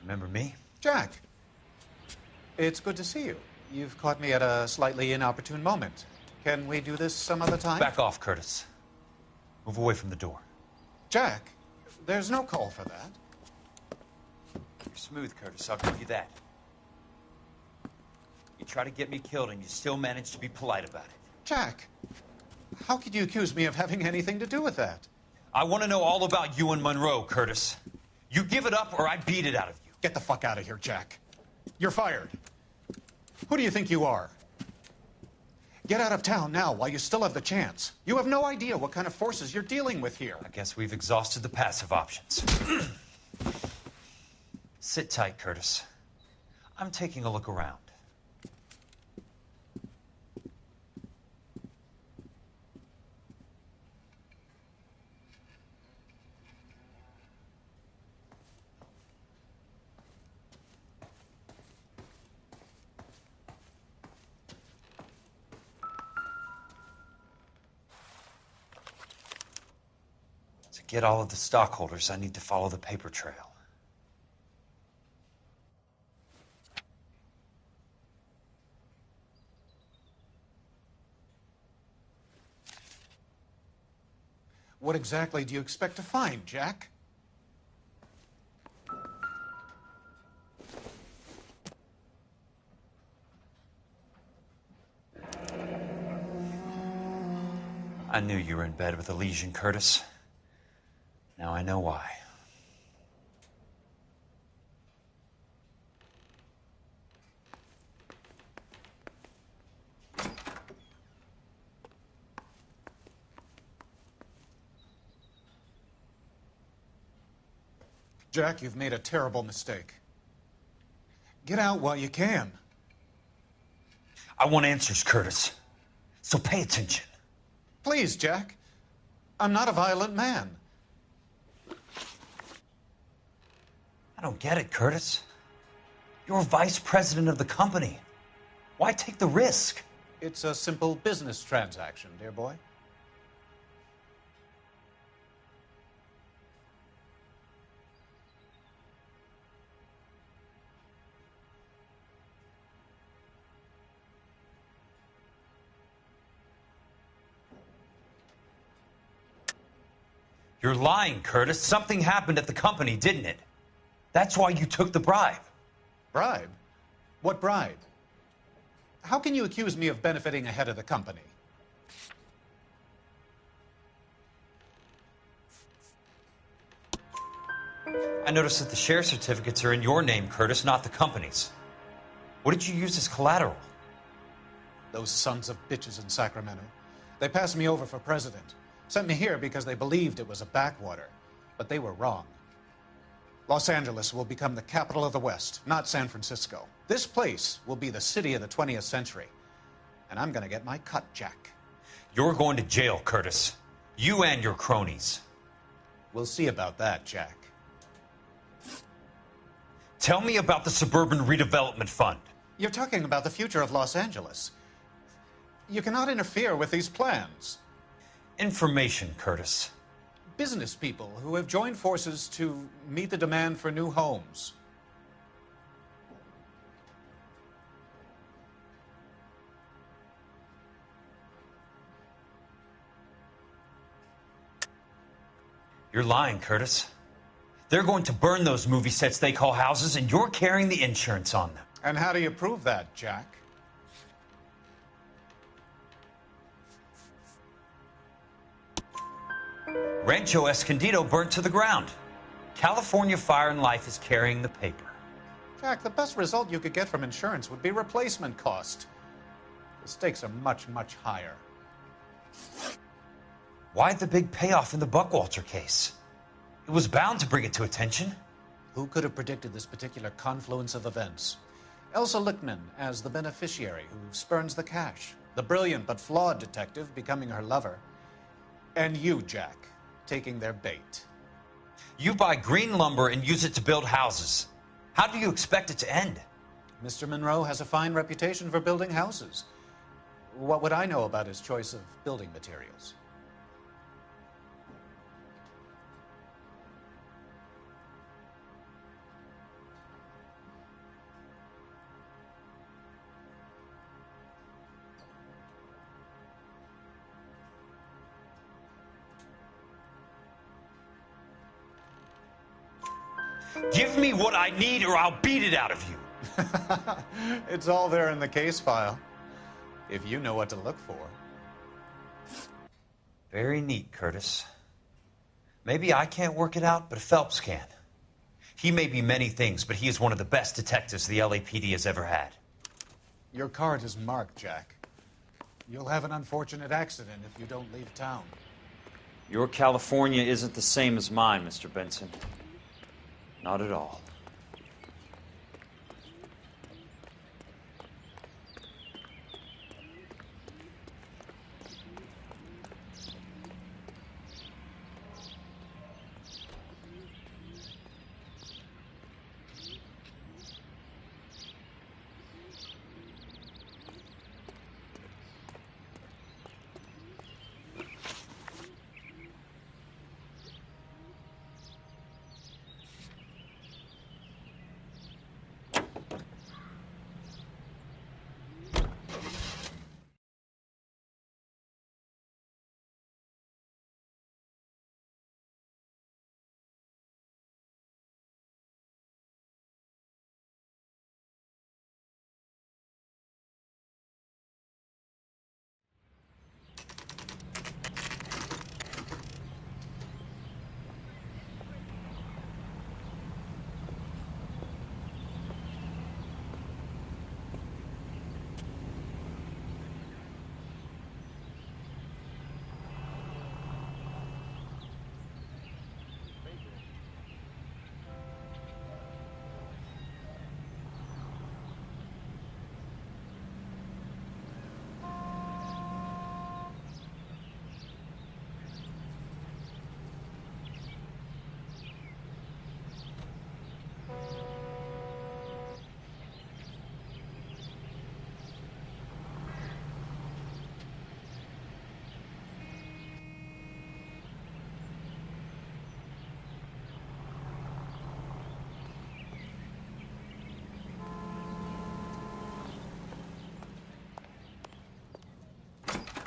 Remember me? Jack, it's good to see you. You've caught me at a slightly inopportune moment. Can we do this some other time? Back off, Curtis. Move away from the door. Jack, there's no call for that. You're smooth, Curtis, I'll give you that. You try to get me killed and you still manage to be polite about it. Jack, how could you accuse me of having anything to do with that? I want to know all about you and Monroe, Curtis. You give it up or I beat it out of you. Get the fuck out of here, Jack. You're fired. Who do you think you are? Get out of town now while you still have the chance. You have no idea what kind of forces you're dealing with here. I guess we've exhausted the passive options. Sit tight, Curtis. I'm taking a look around. To get all of the stockholders, I need to follow the paper trail. What exactly do you expect to find, Jack? I knew you were in bed with a lesion, Curtis. Now I know why. Jack, you've made a terrible mistake. Get out while you can. I want answers, Curtis. So pay attention. Please, Jack. I'm not a violent man. I don't get it, Curtis. You're vice president of the company. Why take the risk? It's a simple business transaction, dear boy. You're lying, Curtis. Something happened at the company, didn't it? That's why you took the bribe. Bribe? What bribe? How can you accuse me of benefiting ahead of the company? I noticed that the share certificates are in your name, Curtis, not the company's. What did you use as collateral? Those sons of bitches in Sacramento. They passed me over for president. Sent me here because they believed it was a backwater. But they were wrong. Los Angeles will become the capital of the West, not San Francisco. This place will be the city of the 20th century. And I'm gonna get my cut, Jack. You're going to jail, Curtis. You and your cronies. We'll see about that, Jack. Tell me about the Suburban Redevelopment Fund. You're talking about the future of Los Angeles. You cannot interfere with these plans. Information, Curtis. Business people who have joined forces to meet the demand for new homes. You're lying, Curtis. They're going to burn those movie sets they call houses, and you're carrying the insurance on them. And how do you prove that, Jack? Rancho Escondido burnt to the ground. California Fire and Life is carrying the paper. Jack, the best result you could get from insurance would be replacement cost. The stakes are much, much higher. Why the big payoff in the Buckwalter case? It was bound to bring it to attention. Who could have predicted this particular confluence of events? Elsa Lichtman as the beneficiary who spurns the cash, the brilliant but flawed detective becoming her lover, and you, Jack, taking their bait. You buy green lumber and use it to build houses. How do you expect it to end? Mr. Monroe has a fine reputation for building houses. What would I know about his choice of building materials? Give me what I need or I'll beat it out of you. It's all there in the case file, if you know what to look for. Very neat, Curtis. Maybe I can't work it out, but Phelps can. He may be many things, but he is one of the best detectives the LAPD has ever had. Your card is marked, Jack. You'll have an unfortunate accident if you don't leave town. Your California isn't the same as mine, Mr. Benson. Not at all.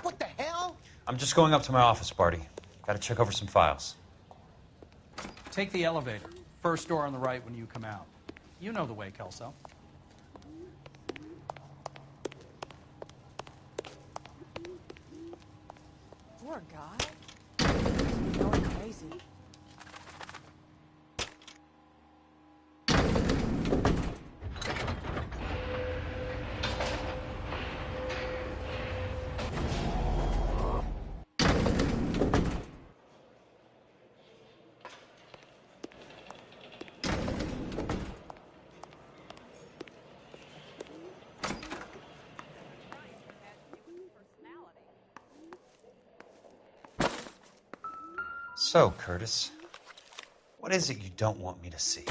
What the hell? I'm just going up to my office, Barty. Gotta check over some files. Take the elevator. First door on the right when you come out. You know the way, Kelso. Poor guy. He's going crazy. So, Curtis, what is it you don't want me to see?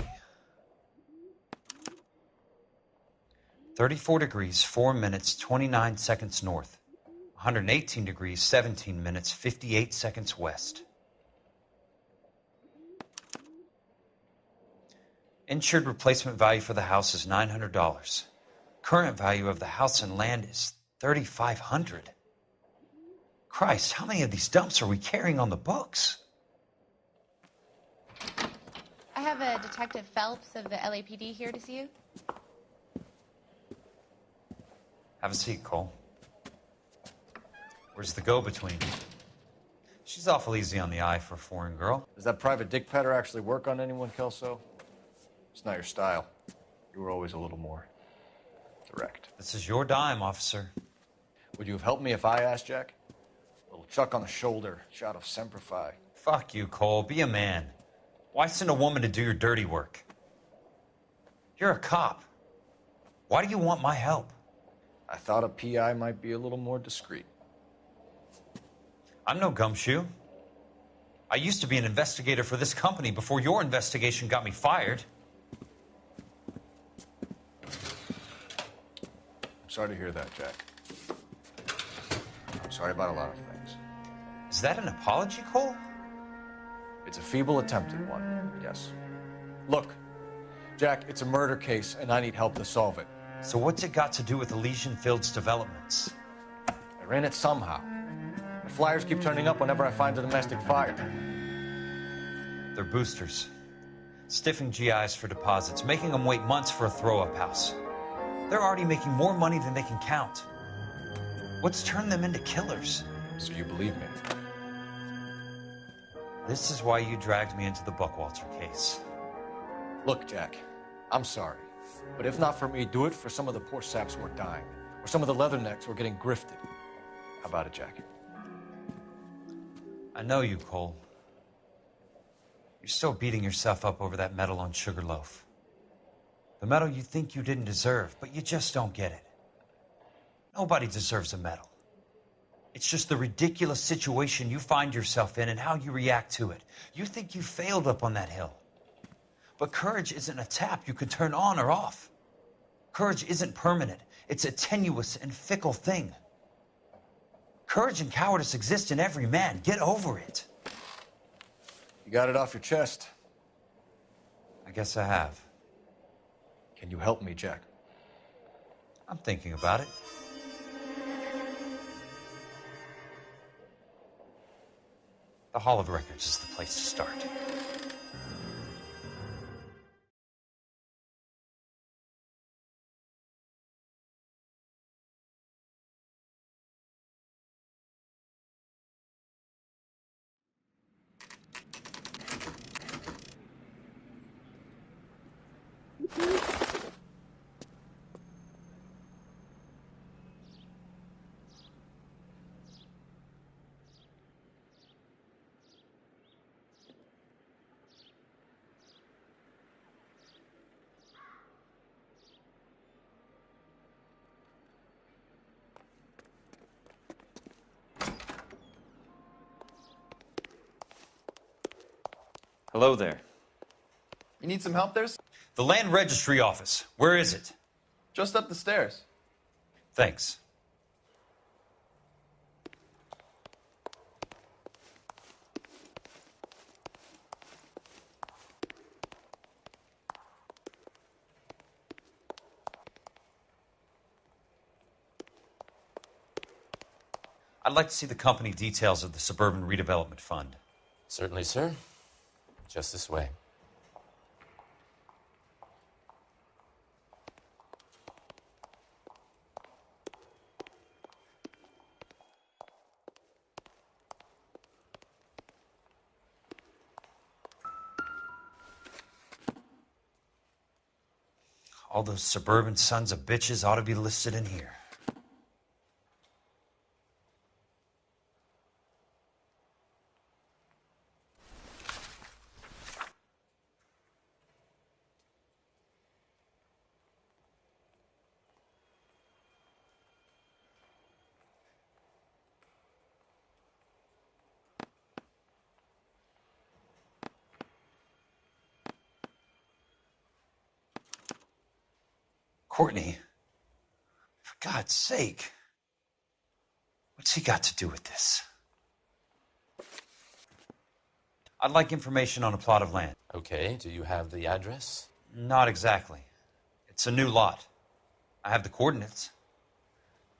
34 degrees, 4 minutes, 29 seconds north. 118 degrees, 17 minutes, 58 seconds west. Insured replacement value for the house is $900. Current value of the house and land is $3,500. Christ, how many of these dumps are we carrying on the books? I have a Detective Phelps of the LAPD here to see you. Have a seat, Cole. Where's the go-between? She's awful easy on the eye for a foreign girl. Does that private dick patter actually work on anyone, Kelso? It's not your style. You were always a little more direct. This is your dime, officer. Would you have helped me if I asked, Jack? A little chuck on the shoulder, shot of Semper Fi. Fuck you, Cole. Be a man. Why send a woman to do your dirty work? You're a cop. Why do you want my help? I thought a PI might be a little more discreet. I'm no gumshoe. I used to be an investigator for this company before your investigation got me fired. I'm sorry to hear that, Jack. I'm sorry about a lot of things. Is that an apology, Cole? It's a feeble attempt at one, yes. Look, Jack, it's a murder case, and I need help to solve it. So what's it got to do with Elysian Fields developments? I ran it somehow. The flyers keep turning up whenever I find a domestic fire. They're boosters. Stiffing GIs for deposits, making them wait months for a throw-up house. They're already making more money than they can count. What's turned them into killers? So you believe me? This is why you dragged me into the Buckwalter case. Look, Jack, I'm sorry. But if not for me, do it for some of the poor saps who are dying. Or some of the leathernecks who are getting grifted. How about it, Jack? I know you, Cole. You're still beating yourself up over that medal on Sugarloaf. The medal you think you didn't deserve, but you just don't get it. Nobody deserves a medal. It's just the ridiculous situation you find yourself in and how you react to it. You think you failed up on that hill. But courage isn't a tap you could turn on or off. Courage isn't permanent. It's a tenuous and fickle thing. Courage and cowardice exist in every man. Get over it. You got it off your chest. I guess I have. Can you help me, Jack? I'm thinking about it. The Hall of Records is the place to start. Hello there. You need some help there? The Land Registry Office. Where is it? Just up the stairs. Thanks. I'd like to see the company details of the Suburban Redevelopment Fund. Certainly, sir. Just this way. All those suburban sons of bitches ought to be listed in here. Courtney, for God's sake, what's he got to do with this? I'd like information on a plot of land. Okay, do you have the address? Not exactly. It's a new lot. I have the coordinates.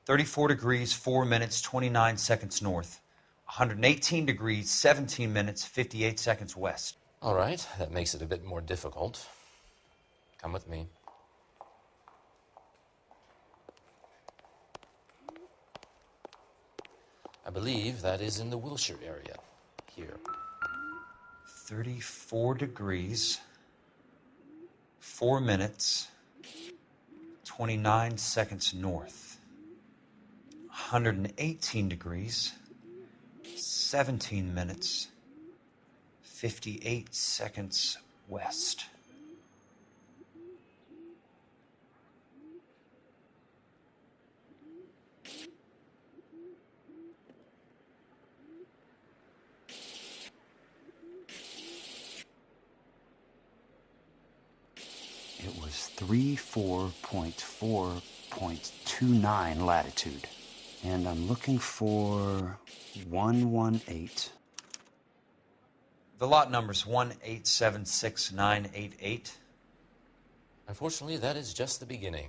34 degrees, 4 minutes, 29 seconds north. 118 degrees, 17 minutes, 58 seconds west. All right, that makes it a bit more difficult. Come with me. I believe that is in the Wilshire area. Here. 34 degrees, 4 minutes, 29 seconds north. 118 degrees, 17 minutes, 58 seconds west. It was 34.4.29 latitude. And I'm looking for 118. The lot number's 1876988. Unfortunately, that is just the beginning.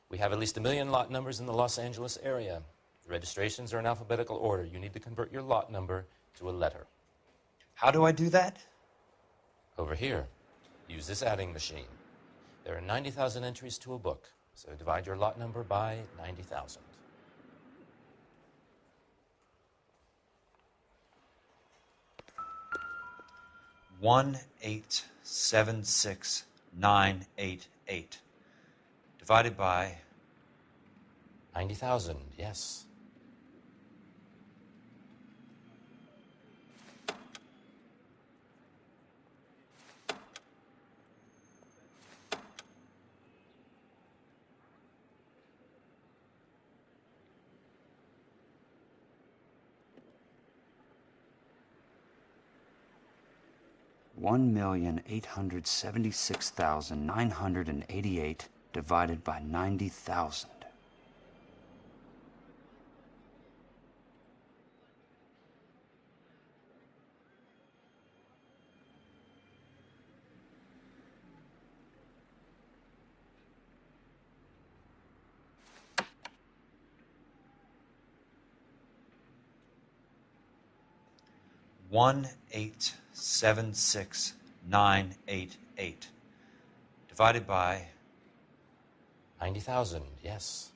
We have at least 1 million lot numbers in the Los Angeles area. The registrations are in alphabetical order. You need to convert your lot number to a letter. How do I do that? Over here, use this adding machine. There are 90,000 entries to a book, so divide your lot number by 90,000. One 1876988 divided by 90,000, yes. $1,876,988 divided by 90,000. one 1876988 divided by 90,000, yes.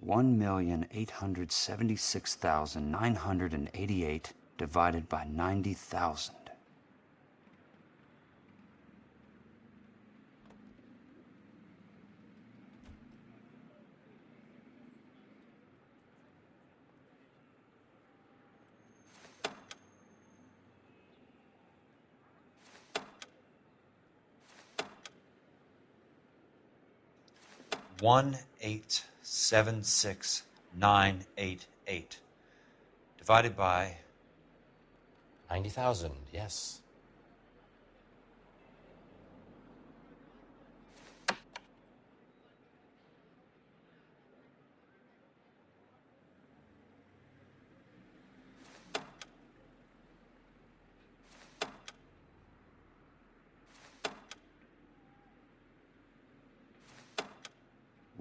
$1,876,988 divided by 90,000. one 1876988 divided by 90,000, yes.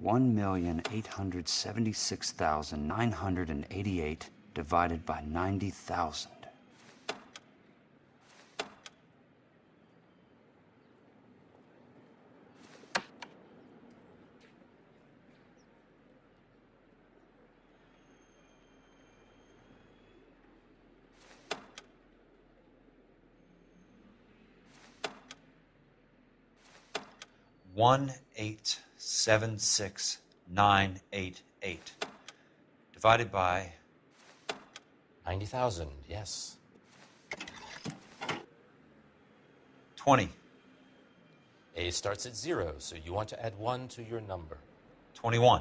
$1,876,988 divided by 90,000. one 1876988 divided by 90,000, yes. 20. A starts at 0, so you want to add 1 to your number. 21.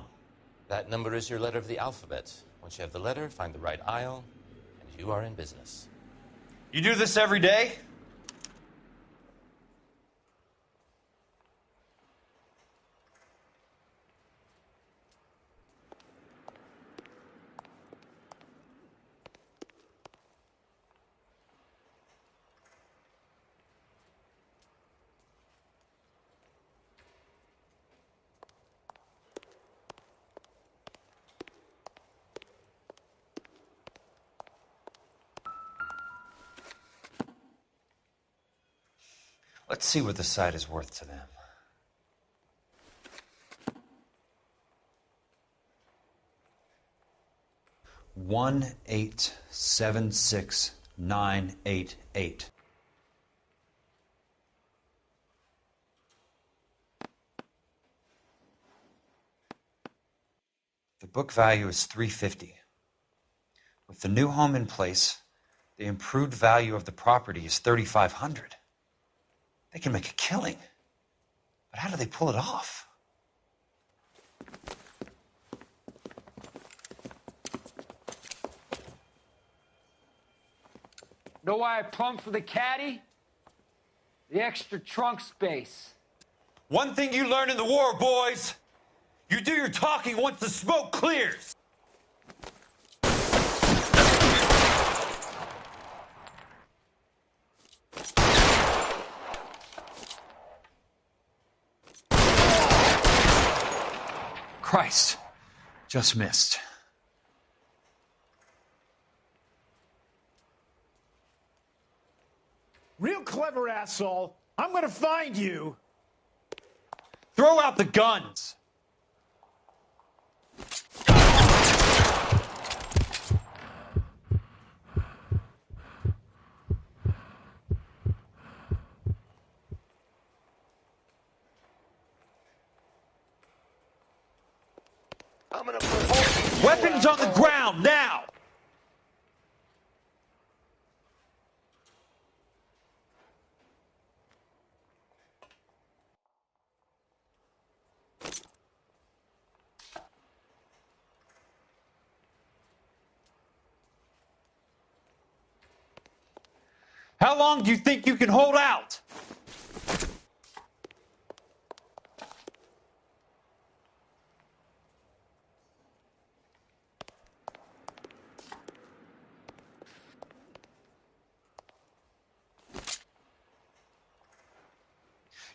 That number is your letter of the alphabet. Once you have the letter, find the right aisle, and you are in business. You do this every day? Let's see what the site is worth to them. $1,876,988. The book value is $350. With the new home in place, the improved value of the property is $3,500. They can make a killing. But how do they pull it off? Know why I plumbed for the caddy? The extra trunk space. One thing you learn in the war, boys. You do your talking once the smoke clears. Christ, just missed. Real clever, asshole. I'm gonna find you. Throw out the guns. I'm gonna put Weapons on the ground now. How long do you think you can hold out?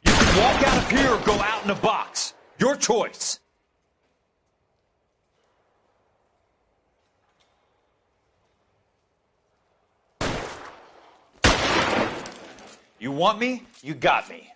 You can walk out of here or go out in a box. Your choice. You want me? You got me.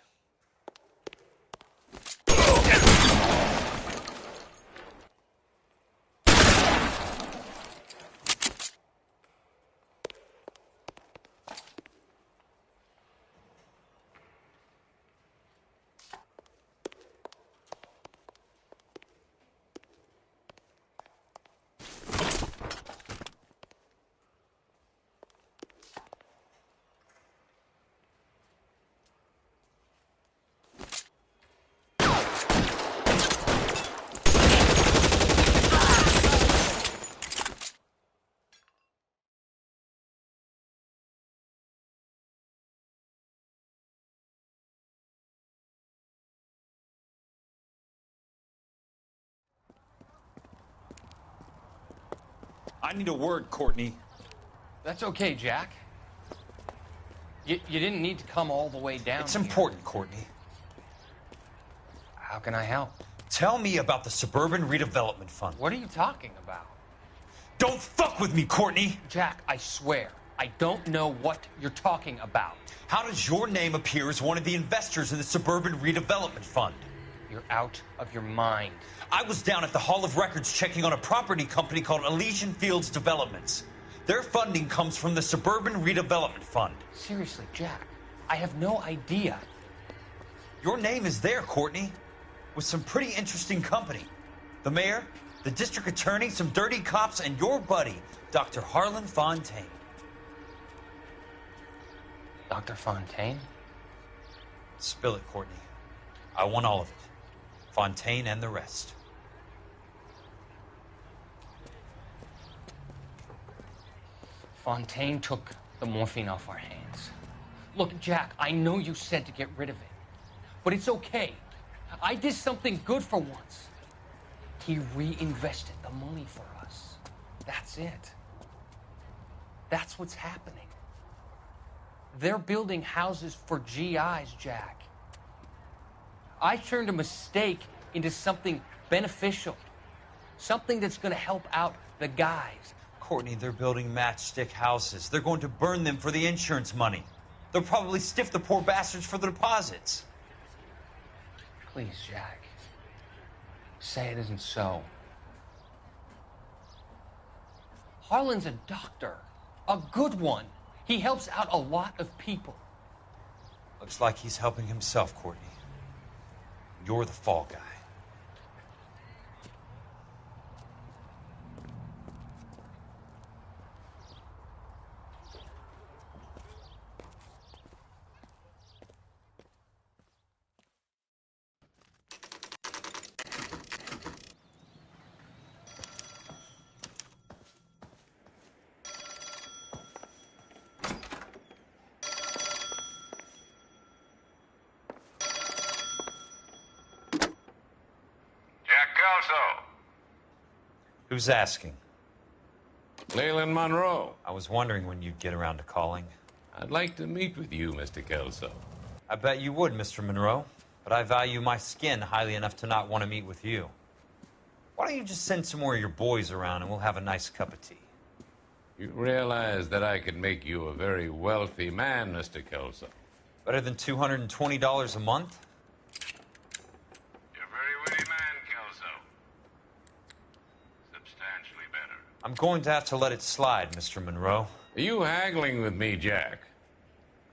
I need a word, Courtney. That's okay, Jack. You didn't need to come all the way down. It's here. important, Courtney. How can I help? Tell me about the Suburban Redevelopment Fund. What are you talking about? Don't fuck with me, Courtney! Jack, I swear, I don't know what you're talking about. How does your name appear as one of the investors in the Suburban Redevelopment Fund? You're out of your mind. I was down at the Hall of Records checking on a property company called Elysian Fields Developments. Their funding comes from the Suburban Redevelopment Fund. Seriously, Jack, I have no idea. Your name is there, Courtney, with some pretty interesting company. The mayor, the district attorney, some dirty cops, and your buddy, Dr. Harlan Fontaine. Dr. Fontaine? Spill it, Courtney. I want all of it. Fontaine and the rest. Fontaine took the morphine off our hands. Look, Jack, I know you said to get rid of it, but it's okay. I did something good for once. He reinvested the money for us. That's it. That's what's happening. They're building houses for GIs, Jack. I turned a mistake into something beneficial, something that's going to help out the guys. Courtney, they're building matchstick houses. They're going to burn them for the insurance money. They'll probably stiff the poor bastards for the deposits. Please, Jack. Say it isn't so. Harlan's a doctor. A good one. He helps out a lot of people. Looks like he's helping himself, Courtney. You're the fall guy. Who's asking? Leland Monroe. I was wondering when you'd get around to calling. I'd like to meet with you, Mr. Kelso. I bet you would, Mr. Monroe. But I value my skin highly enough to not want to meet with you. Why don't you just send some more of your boys around and we'll have a nice cup of tea? You realize that I could make you a very wealthy man, Mr. Kelso. Better than $220 a month? You're a very witty man, Kelso. Substantially better. I'm going to have to let it slide, Mr. Monroe. Are you haggling with me, Jack?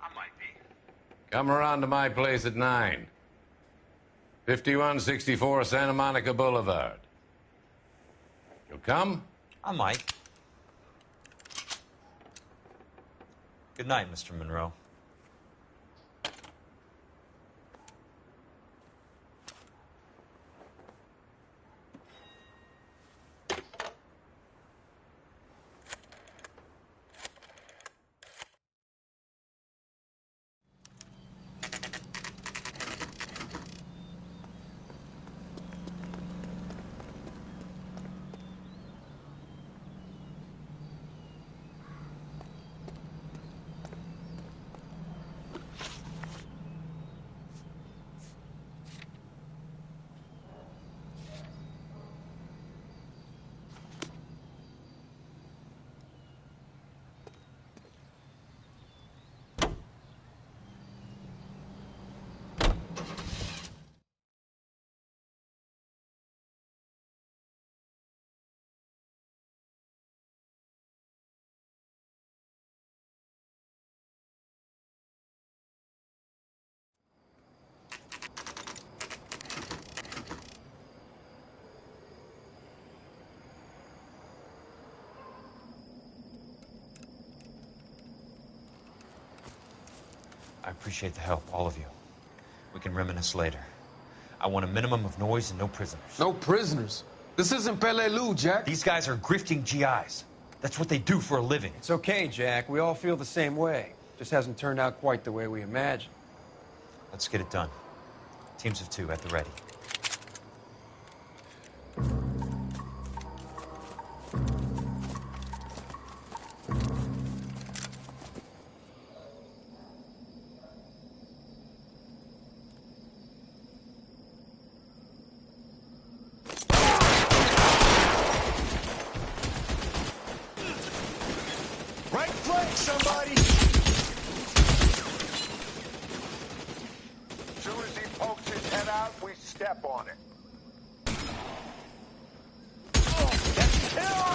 I might be. Come around to my place at 9. 5164 Santa Monica Boulevard. You'll come? I might. Good night, Mr. Monroe. I appreciate the help, all of you. We can reminisce later. I want a minimum of noise and no prisoners. No prisoners? This isn't Peleliu, Jack. These guys are grifting GIs. That's what they do for a living. It's okay, Jack. We all feel the same way. Just hasn't turned out quite the way we imagined. Let's get it done. Teams of 2 at the ready. Right flank, somebody! As soon as he pokes his head out, we step on it. That's kill!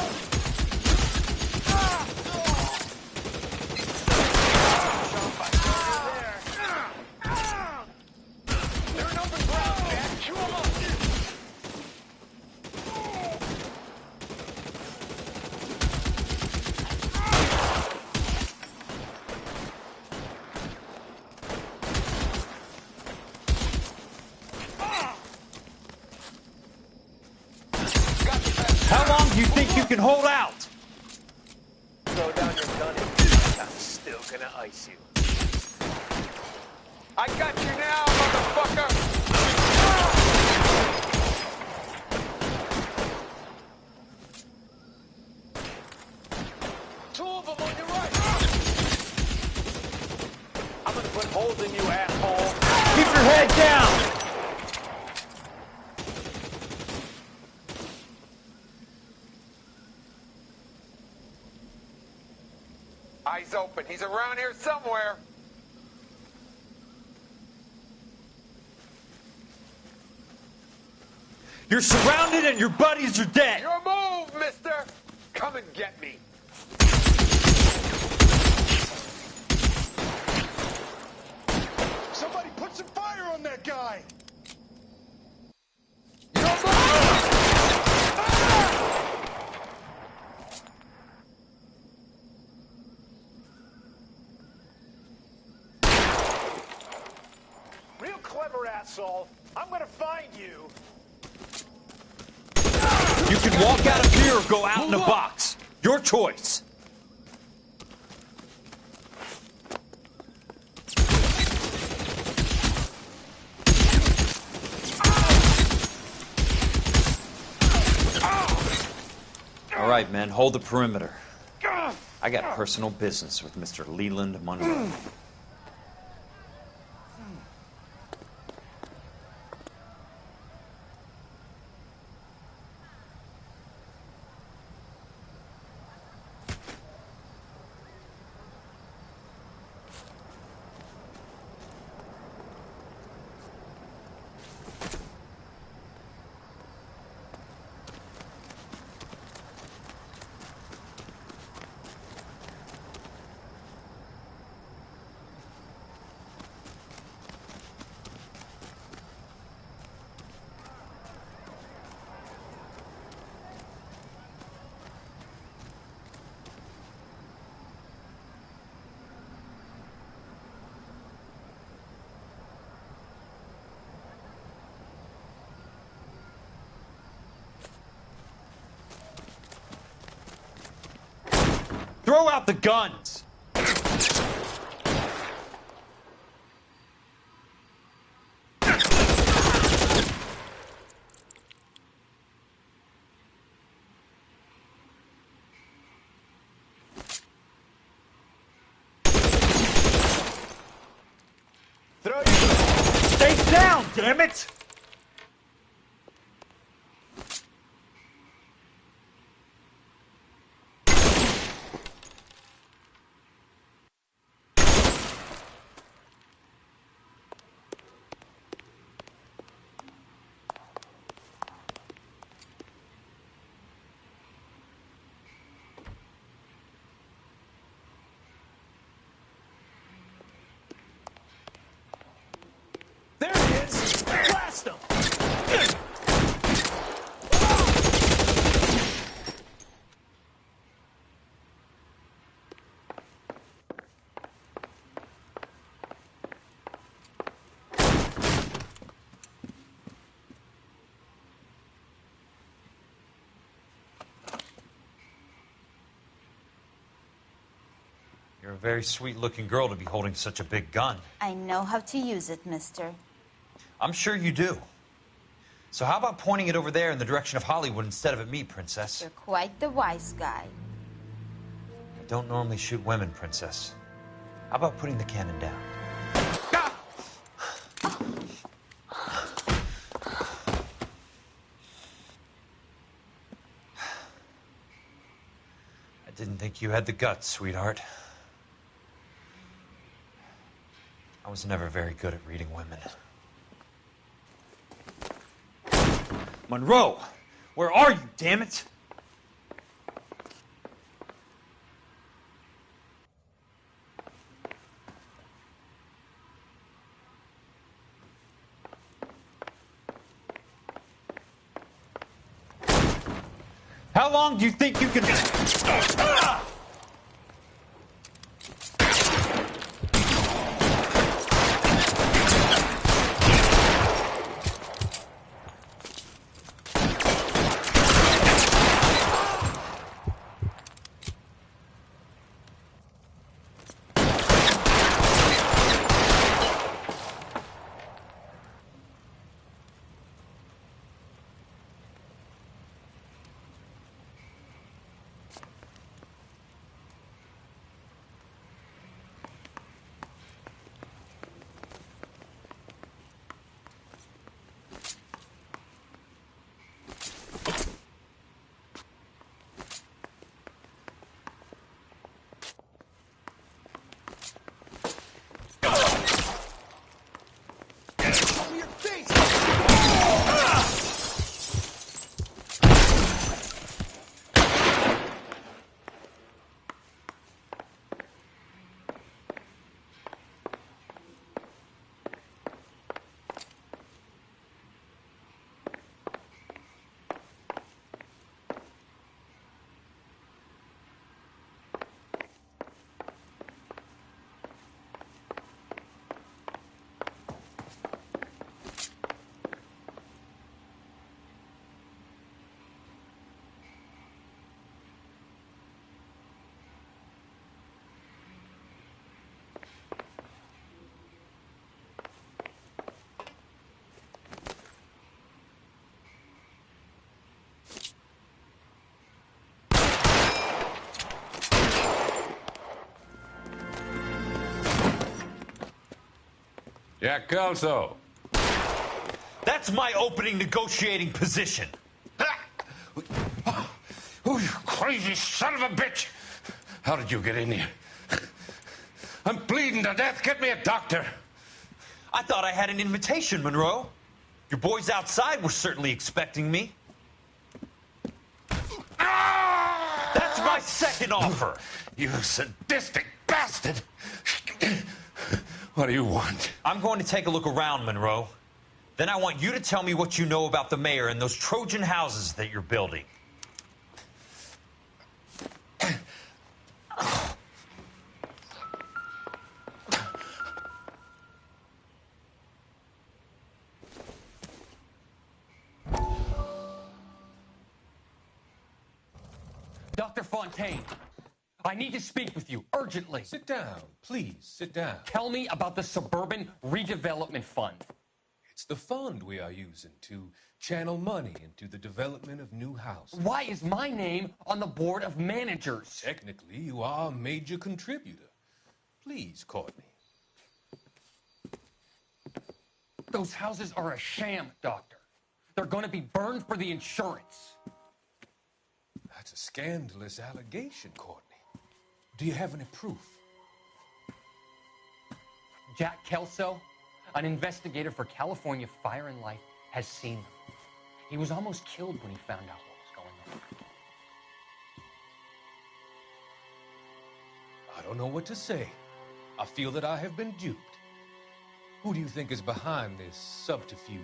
They're in open ground, Jack. Chew them up. How long do you think you can hold out? Throw down your gun and I'm still gonna ice you. I got you now, motherfucker! Two of them on your right! I'm gonna put holes in you, asshole! Keep your head down! Eyes open. He's around here somewhere. You're surrounded and your buddies are dead! Your move, mister! Come and get me. Somebody put some fire on that guy! Real clever, asshole. I'm gonna find you. You can walk out of here or go out in a box. Your choice. All right, men, hold the perimeter. I got personal business with Mr. Leland Monroe. Throw out the guns! Stay down, damn it! There he is! Blast him! You're a very sweet-looking girl to be holding such a big gun. I know how to use it, mister. I'm sure you do. So how about pointing it over there in the direction of Hollywood instead of at me, Princess? You're quite the wise guy. I don't normally shoot women, Princess. How about putting the cannon down? I didn't think you had the guts, sweetheart. I was never very good at reading women. Monroe! Where are you, damn it? How long do you think you can... Jack Kelso. That's my opening negotiating position. Oh, you crazy son of a bitch! How did you get in here? I'm bleeding to death. Get me a doctor. I thought I had an invitation, Monroe. Your boys outside were certainly expecting me. That's my second offer. You sadistic bastard! What do you want? I'm going to take a look around, Monroe. Then I want you to tell me what you know about the mayor and those Trojan houses that you're building. Dr. Fontaine, I need to speak with you urgently. Sit down, please, sit down. Tell me about the Suburban Redevelopment Fund. It's the fund we are using to channel money into the development of new houses. Why is my name on the board of managers? Technically, you are a major contributor. Please, Courtney. Those houses are a sham, Doctor. They're going to be burned for the insurance. That's a scandalous allegation, Courtney. Do you have any proof? Jack Kelso, an investigator for California Fire and Life, has seen them. He was almost killed when he found out what was going on. I don't know what to say. I feel that I have been duped. Who do you think is behind this subterfuge?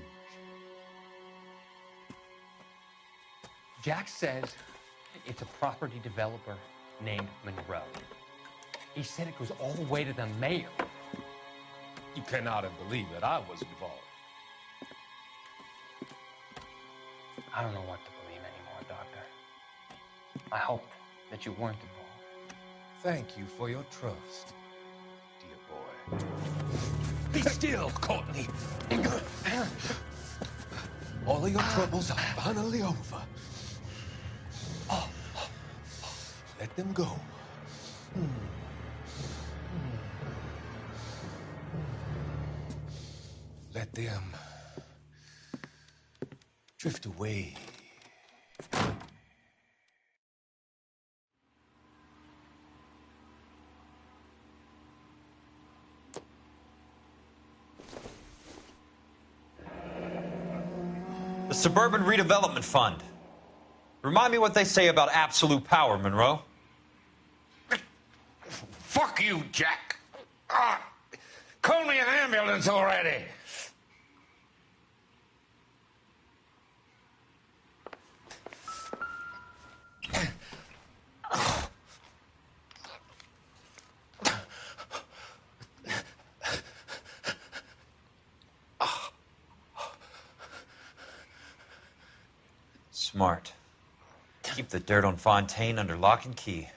Jack says it's a property developer named Monroe. He said it goes all the way to the mayor. You cannot have believed that I was involved. I don't know what to believe anymore, Doctor. I hoped that you weren't involved. Thank you for your trust, dear boy. Be still, Courtney. All of your troubles are finally over. Let them go. Let them drift away. The Suburban Redevelopment Fund. Remind me what they say about absolute power, Monroe. Fuck you, Jack. Call me an ambulance already. Smart. Keep the dirt on Fontaine under lock and key.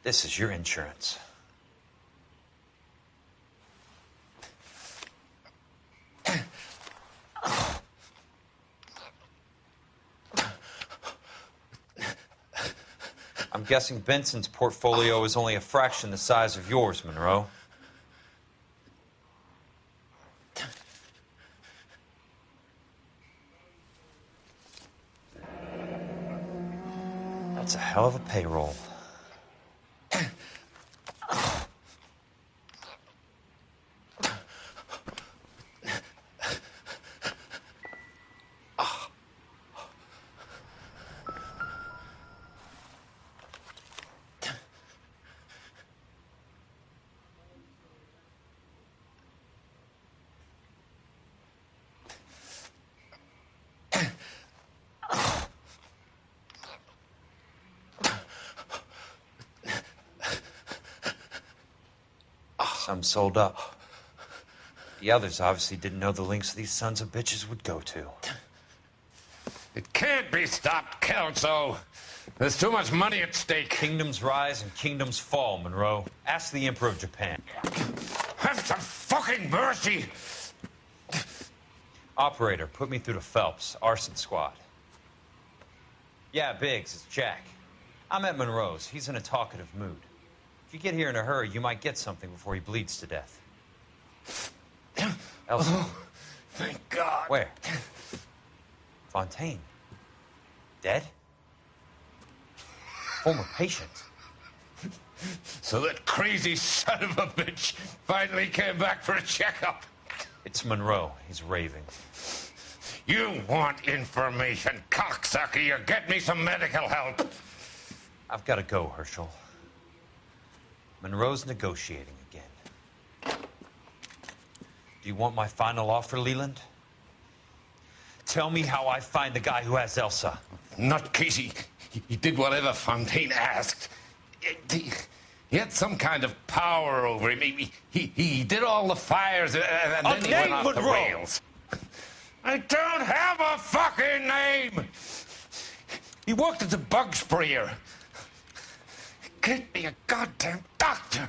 This is your insurance. I'm guessing Benson's portfolio is only a fraction the size of yours, Monroe. That's a hell of a payroll. Some sold up. The others obviously didn't know the lengths these sons of bitches would go to. It can't be stopped, Kelso. There's too much money at stake. Kingdoms rise and kingdoms fall, Monroe. Ask the Emperor of Japan. Have some fucking mercy! Operator, put me through to Phelps, arson squad. Yeah, Biggs, it's Jack. I'm at Monroe's. He's in a talkative mood. If you get here in a hurry, you might get something before he bleeds to death. Elsa. Oh, thank God. Where? Fontaine. Dead? Former patient. So that crazy son of a bitch finally came back for a checkup. It's Monroe. He's raving. You want information, cocksucker. You get me some medical help. I've got to go, Herschel. Monroe's negotiating again. Do you want my final offer, Leland? Tell me how I find the guy who has Elsa. Nutcase, he did whatever Fontaine asked. He had some kind of power over him. He did all the fires, and then he went off the rails. I don't have a fucking name! He worked as a bug sprayer. Get me a goddamn doctor!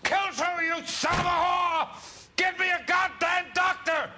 Kill her, you son of a whore! Get me a goddamn doctor!